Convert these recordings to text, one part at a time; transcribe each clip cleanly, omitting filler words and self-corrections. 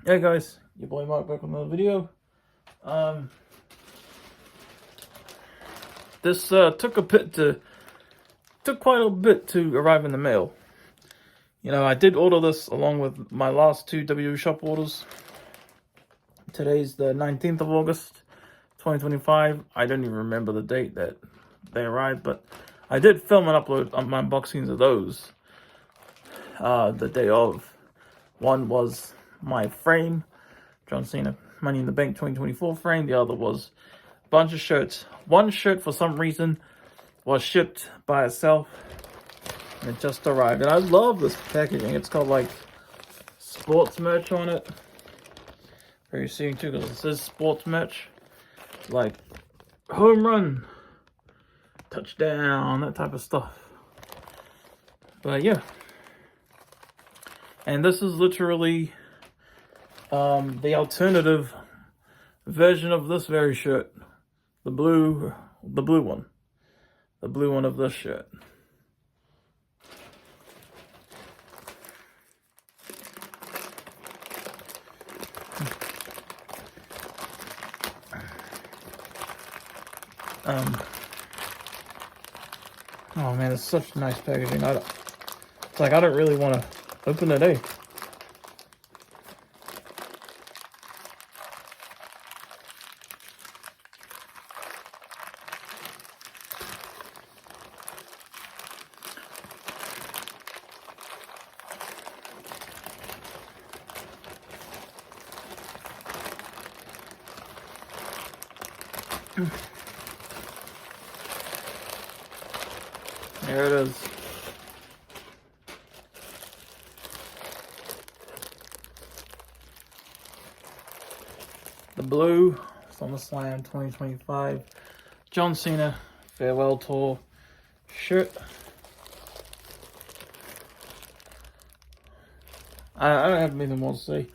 Hey guys, your boy Mark back with another video. This took quite a bit to arrive in the mail. You know, I did order this along with my last two WWE Shop orders. Today's the 19th of August, 2025. I don't even remember the date that they arrived, but I did film and upload my unboxings of those the day of. One was my frame, John Cena Money in the Bank 2024 frame. The other was a bunch of shirts. One shirt, for some reason, was shipped by itself. And it just arrived. And I love this packaging. It's got like sports merch on it. Very seeing too, because it says sports merch. Like home run, touchdown, that type of stuff. But yeah. And this is literally the alternative version of this very shirt. The blue one. The blue one of this shirt. Oh man, it's such nice packaging. It's like I don't really want to open it, eh? There it is. The blue SummerSlam 2025 John Cena Farewell Tour shirt. I don't have anything more to say.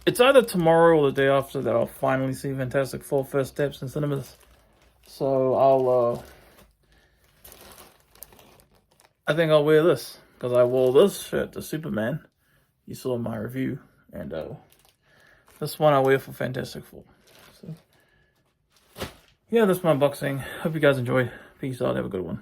It's either tomorrow or the day after that I'll finally see Fantastic Four First Steps in cinemas. So I think I'll wear this, because I wore this shirt to Superman. You saw my review, and this one I'll wear for Fantastic Four. So yeah, that's my unboxing. Hope you guys enjoyed. Peace out. Have a good one.